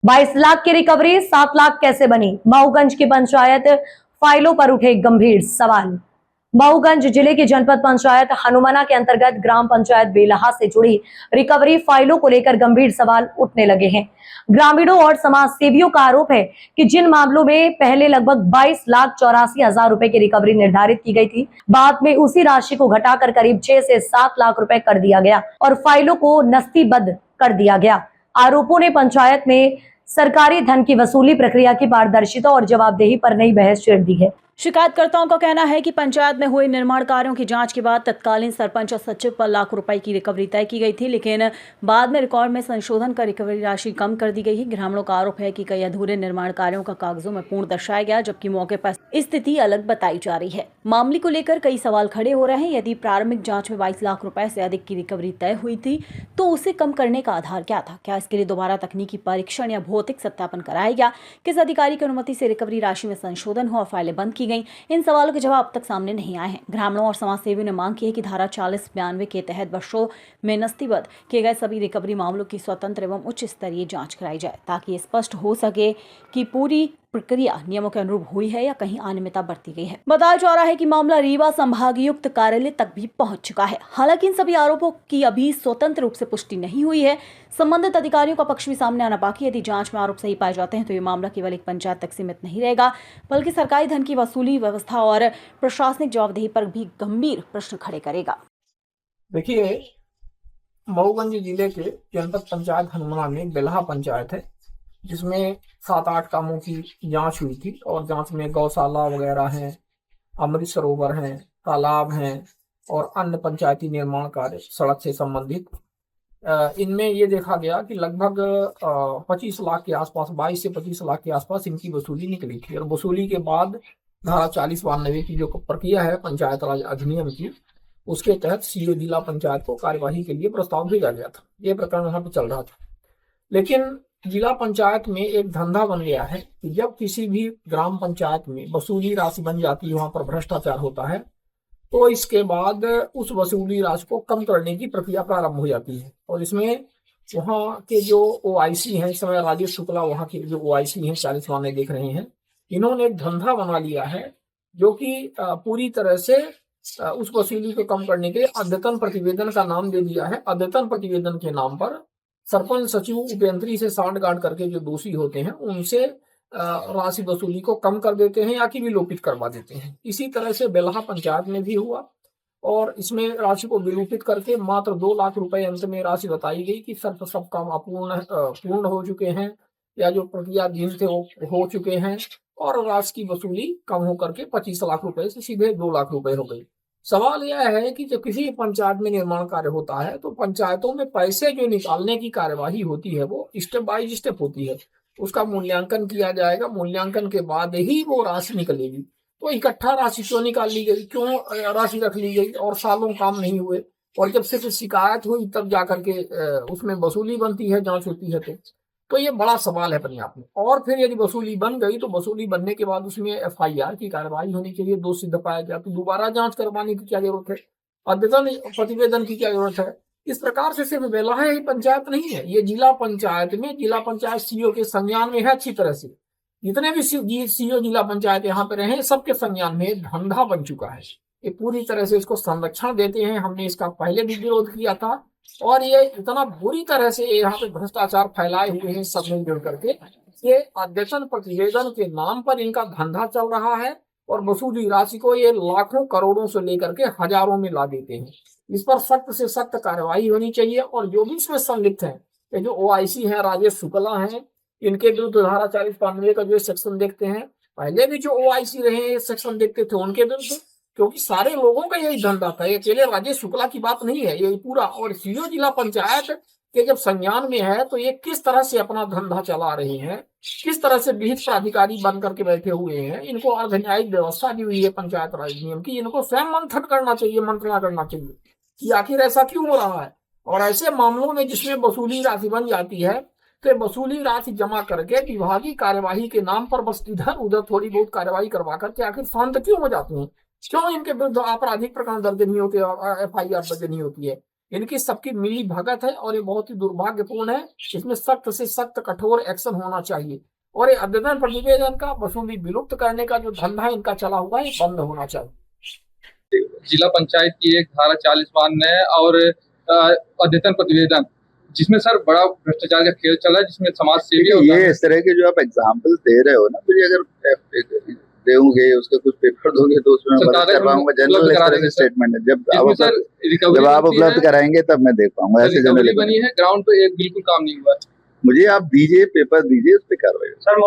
22 लाख की रिकवरी 7 लाख कैसे बनी? मऊगंज की पंचायत फाइलों पर उठे गंभीर सवाल। मऊगंज जिले की जनपद पंचायत हनुमाना के अंतर्गत ग्राम पंचायत बेलहा से जुड़ी रिकवरी फाइलों को लेकर गंभीर सवाल उठने लगे हैं। ग्रामीणों और समाज सेवियों का आरोप है कि जिन मामलों में पहले लगभग 22,84,000 रुपए की रिकवरी निर्धारित की गई थी, बाद में उसी राशि को घटाकर करीब 6 से 7 लाख रुपए कर दिया गया और फाइलों को नस्तीबद्ध कर दिया गया। आरोपों ने पंचायत में सरकारी धन की वसूली प्रक्रिया की पारदर्शिता और जवाबदेही पर नई बहस छेड़ दी है। शिकायतकर्ताओं का कहना है कि पंचायत में हुए निर्माण कार्यों की जांच के बाद तत्कालीन सरपंच और सचिव पर लाख रुपए की रिकवरी तय की गई थी, लेकिन बाद में रिकॉर्ड में संशोधन कर रिकवरी राशि कम कर दी गई है। ग्रामीणों का आरोप है कि कई अधूरे निर्माण कार्यों का कागजों में पूर्ण दर्शाया गया, जबकि मौके पर स्थिति अलग बताई जा रही है। मामले को लेकर कई सवाल खड़े हो रहे हैं। यदि प्रारंभिक जाँच में 22 लाख रुपए से अधिक की रिकवरी तय हुई थी तो उसे कम करने का आधार क्या था? क्या इसके लिए दोबारा तकनीकी परीक्षण या भौतिक सत्यापन कराया गया? किस अधिकारी की अनुमति से रिकवरी राशि में संशोधन हुआ और फाइलें बंद की गई? इन सवालों के जवाब अब तक सामने नहीं आए हैं। ग्रामीणों और समाजसेवियों ने मांग की है कि धारा 4092 के तहत वर्षों में नस्तीबद्ध किए गए सभी रिकवरी मामलों की स्वतंत्र एवं उच्च स्तरीय जांच कराई जाए, ताकि ये स्पष्ट हो सके कि पूरी प्रक्रिया नियमों के अनुरूप हुई है या कहीं अनियमितता बरती गई है। बताया जा रहा है कि मामला रीवा संभागायुक्त कार्यालय तक भी पहुंच चुका है। हालांकि इन सभी आरोपों की अभी स्वतंत्र रूप से पुष्टि नहीं हुई है। संबंधित अधिकारियों का पक्ष भी सामने आना बाकी। यदि जांच में आरोप सही पाए जाते हैं तो ये मामला केवल एक पंचायत तक सीमित नहीं रहेगा, बल्कि सरकारी धन की वसूली व्यवस्था और प्रशासनिक जवाबदेही पर भी गंभीर प्रश्न खड़े करेगा। देखिए, मऊगंज जिले के जनपद पंचायत हनुमाना में बेलहा पंचायत है, जिसमें 7-8 कामों की जांच हुई थी और जांच में गौशाला वगैरह हैं, अमृत सरोवर हैं, तालाब हैं और अन्य पंचायती निर्माण कार्य सड़क से संबंधित। इनमें ये देखा गया कि लगभग 25 लाख के आसपास, 22 से 25 लाख के आसपास इनकी वसूली निकली थी। और वसूली के बाद धारा 4092 की जो प्रक्रिया है पंचायत राज अधिनियम की, उसके तहत सीओ जिला पंचायत को कार्यवाही के लिए प्रस्ताव भेजा गया था। ये प्रकरण वहां पर चल रहा था, लेकिन जिला पंचायत में एक धंधा बन गया है कि जब किसी भी ग्राम पंचायत में वसूली राशि बन जाती है, वहां पर भ्रष्टाचार होता है, तो इसके बाद उस वसूली राशि को कम करने की प्रक्रिया प्रारंभ हो जाती है। और इसमें वहाँ के जो ओआईसी हैं, इस समय राजेश शुक्ला वहाँ के जो ओआईसी हैं, 40 मामले देख रहे हैं, इन्होंने एक धंधा बना लिया है जो कि पूरी तरह से उस वसूली को कम करने के लिए अद्यतन प्रतिवेदन का नाम दे दिया है। अद्यतन प्रतिवेदन के नाम पर सरपंच, सचिव, उपयंत्री से सांठगांठ करके जो दोषी होते हैं उनसे राशि वसूली को कम कर देते हैं या कि विलोपित करवा देते हैं। इसी तरह से बेलहा पंचायत में भी हुआ और इसमें राशि को विलोपित करके मात्र 2 लाख रुपए अंत में राशि बताई गई कि सब काम अपूर्ण पूर्ण हो चुके हैं या जो प्रक्रियाधीन थे वो हो चुके हैं, और राशि की वसूली कम होकर के 25 लाख रुपए से सीधे 2 लाख रुपए हो गई। सवाल यह है कि जब किसी पंचायत में निर्माण कार्य होता है तो पंचायतों में पैसे जो निकालने की कार्यवाही होती है वो स्टेप बाय स्टेप होती है। उसका मूल्यांकन किया जाएगा, मूल्यांकन के बाद ही वो राशि निकलेगी। तो इकट्ठा राशि क्यों निकाल ली गई, क्यों राशि रख ली गई और सालों काम नहीं हुए, और जब सिर्फ शिकायत हुई तब जाकर के उसमें वसूली बनती है, जांच होती है। तो ये बड़ा सवाल है अपने आप में। और फिर यदि वसूली बन गई तो वसूली बनने के बाद उसमें एफआईआर की कार्रवाई होनी चाहिए। दोष सिद्ध पाया गया तो दोबारा जांच करवाने की क्या जरूरत है, अद्यतन प्रतिवेदन की क्या जरूरत है। इस प्रकार से सिर्फ बेलहा ही पंचायत नहीं है, ये जिला पंचायत में जिला पंचायत सीओ के संज्ञान में है। अच्छी तरह से जितने भी सीओ जिला पंचायत यहाँ पे रहे सबके संज्ञान में धंधा बन चुका है। ये पूरी तरह से इसको संरक्षण देते हैं। हमने इसका पहले भी विरोध किया था और ये इतना बुरी तरह से यहाँ पे भ्रष्टाचार फैलाए हुए हैं सब मिलजुल करके। ये अद्यतन प्रतिवेदन के नाम पर इनका धंधा चल रहा है और वसूली राशि को ये लाखों करोड़ों से लेकर के हजारों में ला देते हैं। इस पर सख्त से सख्त कार्रवाई होनी चाहिए। और जो भी इसमें संलिप्त है, ये जो ओआईसी हैं, राजेश शुक्ला हैं, इनके विरुद्ध धारा 4092 का जो सेक्शन देखते हैं, पहले भी जो ओआईसी रहे सेक्शन देखते थे उनके विरुद्ध, क्योंकि सारे लोगों का यही धंधा था। ये अकेले राजेश शुक्ला की बात नहीं है, ये पूरा। और सीओ जिला पंचायत के जब संज्ञान में है तो ये किस तरह से अपना धंधा चला रहे हैं, किस तरह से विहित प्राधिकारी बन करके बैठे हुए हैं। इनको अर्धन्यायिक व्यवस्था दी हुई है पंचायत राज नियम की। इनको स्वयं मंथन करना चाहिए, मंत्रणा करना चाहिए कि आखिर ऐसा क्यों हो रहा है। और ऐसे मामलों में जिसमें वसूली राशि बन जाती है तो वसूली राशि जमा करके विभागीय कार्यवाही के नाम पर बस इधर उधर थोड़ी बहुत कार्यवाही करवा करके आखिर शांत क्यों हो जाते हैं, क्यों इनके विरुद्ध आपराधिक प्रकरण दर्ज नहीं होते, एफआईआर दर्ज नहीं होती है। इनकी सबकी मिली भगत है और ये बहुत ही दुर्भाग्यपूर्ण है। इसमें सख्त से सख्त कठोर एक्शन होना चाहिए और ये अध्ययन प्रतिवेदन का वसूली विलुप्त करने का जो धंधा है इनका चला हुआ है ये बंद होना चाहिए। जिला पंचायत की एक धारा 40 मान्य है और अद्यतन प्रतिवेदन जिसमें सर बड़ा भ्रष्टाचार का खेल चला है, जिसमें समाज सेवी और ये इस तरह के जो आप एग्जाम्पल दे रहे हो ना, फिर अगर दोगे उसका कुछ पेपर दोगे तो उसमें मैं मदद कर पाऊंगा। जनरल इस तरह के स्टेटमेंट है, जब आप उपलब्ध कराएंगे तब मैं देख पाऊंगा। ऐसे जनरल बनी है, ग्राउंड पे एक बिल्कुल काम नहीं हुआ है। मुझे आप दीजिए, पेपर दीजिए, उस पर कार्रवाई। सर